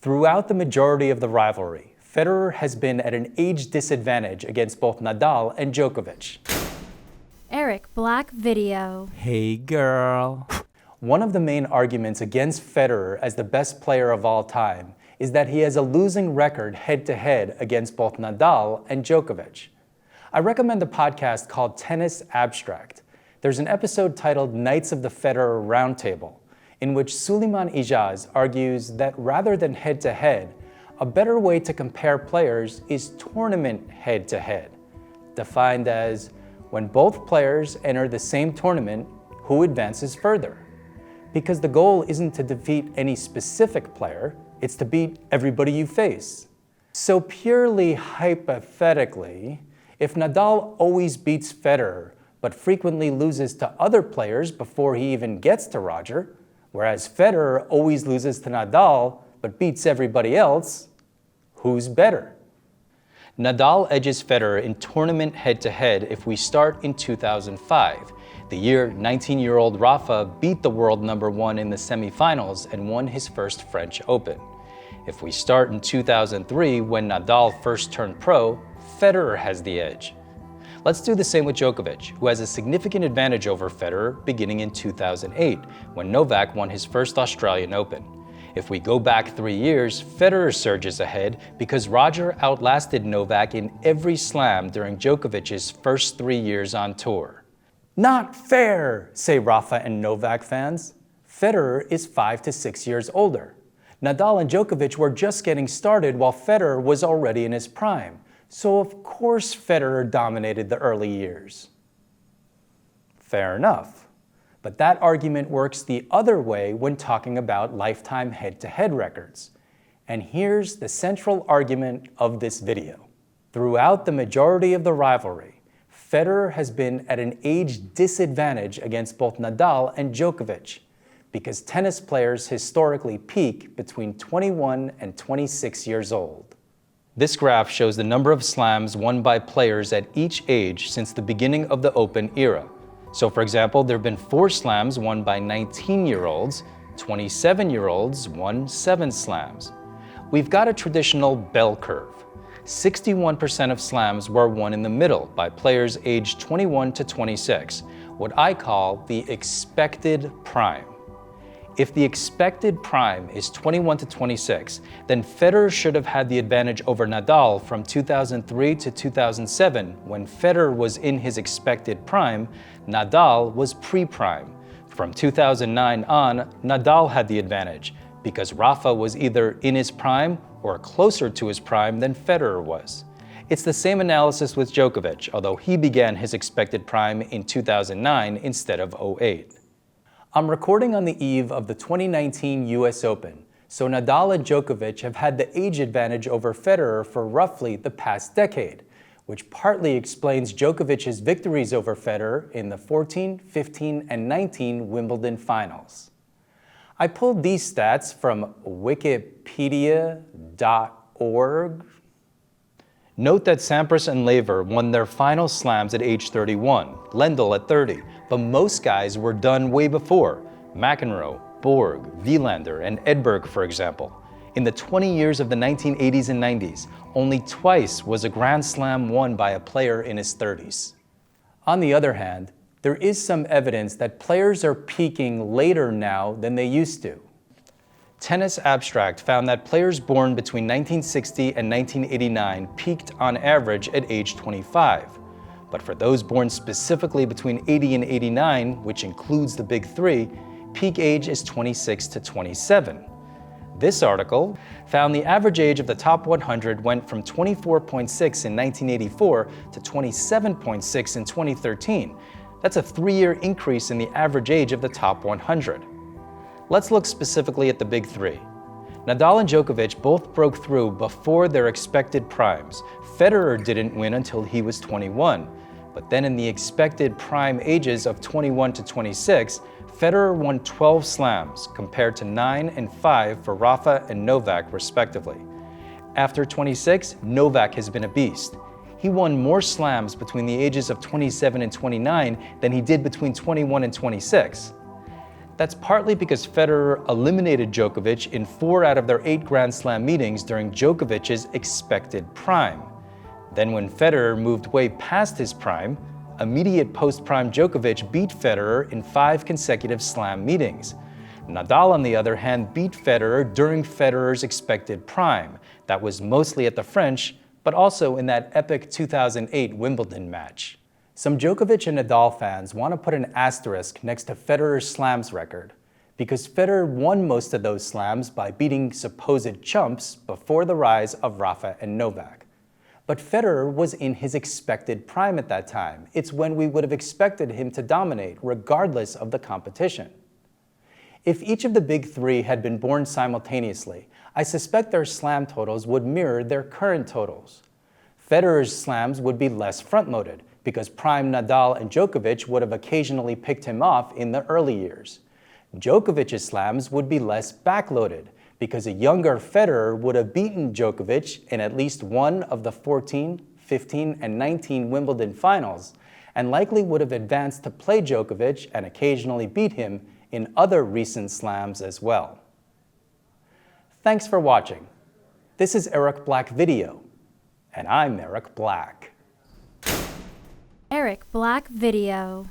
Throughout the majority of the rivalry, Federer has been at an age disadvantage against both Nadal and Djokovic. Eric Black Video. Hey girl. One of the main arguments against Federer as the best player of all time is that he has a losing record head-to-head against both Nadal and Djokovic. I recommend a podcast called Tennis Abstract. There's an episode titled Knights of the Federer Roundtable, in which Suleiman Ijaz argues that rather than head-to-head, a better way to compare players is tournament head-to-head, defined as when both players enter the same tournament, who advances further? Because the goal isn't to defeat any specific player, it's to beat everybody you face. So purely hypothetically, if Nadal always beats Federer, but frequently loses to other players before he even gets to Roger, whereas Federer always loses to Nadal, but beats everybody else, who's better? Nadal edges Federer in tournament head-to-head if we start in 2005, the year 19-year-old Rafa beat the world number one in the semifinals and won his first French Open. If we start in 2003, when Nadal first turned pro, Federer has the edge. Let's do the same with Djokovic, who has a significant advantage over Federer beginning in 2008, when Novak won his first Australian Open. If we go back 3 years, Federer surges ahead because Roger outlasted Novak in every slam during Djokovic's first 3 years on tour. Not fair, say Rafa and Novak fans. Federer is 5 to 6 years older. Nadal and Djokovic were just getting started while Federer was already in his prime. So of course Federer dominated the early years. Fair enough. But that argument works the other way when talking about lifetime head-to-head records. And here's the central argument of this video. Throughout the majority of the rivalry, Federer has been at an age disadvantage against both Nadal and Djokovic because tennis players historically peak between 21 and 26 years old. This graph shows the number of slams won by players at each age since the beginning of the Open era. So for example, there have been 4 slams won by 19-year-olds, 27-year-olds won 7 slams. We've got a traditional bell curve. 61% of slams were won in the middle by players aged 21 to 26, what I call the expected prime. If the expected prime is 21 to 26, then Federer should have had the advantage over Nadal from 2003 to 2007, when Federer was in his expected prime, Nadal was pre-prime. From 2009 on, Nadal had the advantage, because Rafa was either in his prime or closer to his prime than Federer was. It's the same analysis with Djokovic, although he began his expected prime in 2009 instead of 2008. I'm recording on the eve of the 2019 US Open, so Nadal and Djokovic have had the age advantage over Federer for roughly the past decade, which partly explains Djokovic's victories over Federer in the 14, 15, and 19 Wimbledon finals. I pulled these stats from Wikipedia.org. Note that Sampras and Laver won their final slams at age 31, Lendl at 30, but most guys were done way before. McEnroe, Borg, Wielander, and Edberg, for example. In the 20 years of the 1980s and 90s, only twice was a Grand Slam won by a player in his 30s. On the other hand, there is some evidence that players are peaking later now than they used to. Tennis Abstract found that players born between 1960 and 1989 peaked on average at age 25. But for those born specifically between 80 and 89, which includes the big 3, peak age is 26 to 27. This article found the average age of the top 100 went from 24.6 in 1984 to 27.6 in 2013. That's a 3-year increase in the average age of the top 100. Let's look specifically at the big 3. Nadal and Djokovic both broke through before their expected primes. Federer didn't win until he was 21, but then in the expected prime ages of 21 to 26, Federer won 12 slams compared to 9 and 5 for Rafa and Novak respectively. After 26, Novak has been a beast. He won more slams between the ages of 27 and 29 than he did between 21 and 26. That's partly because Federer eliminated Djokovic in 4 out of their 8 Grand Slam meetings during Djokovic's expected prime. Then when Federer moved way past his prime, immediate post-prime Djokovic beat Federer in 5 consecutive Slam meetings. Nadal, on the other hand, beat Federer during Federer's expected prime. That was mostly at the French, but also in that epic 2008 Wimbledon match. Some Djokovic and Nadal fans want to put an asterisk next to Federer's slams record, because Federer won most of those slams by beating supposed chumps before the rise of Rafa and Novak. But Federer was in his expected prime at that time. It's when we would have expected him to dominate, regardless of the competition. If each of the big 3 had been born simultaneously, I suspect their slam totals would mirror their current totals. Federer's slams would be less front-loaded, because prime Nadal and Djokovic would have occasionally picked him off in the early years. Djokovic's slams would be less backloaded, because a younger Federer would have beaten Djokovic in at least one of the 14, 15, and 19 Wimbledon finals, and likely would have advanced to play Djokovic and occasionally beat him in other recent slams as well. Thanks for watching. This is Eric Black Video, and I'm Eric Black. Eric Black Video.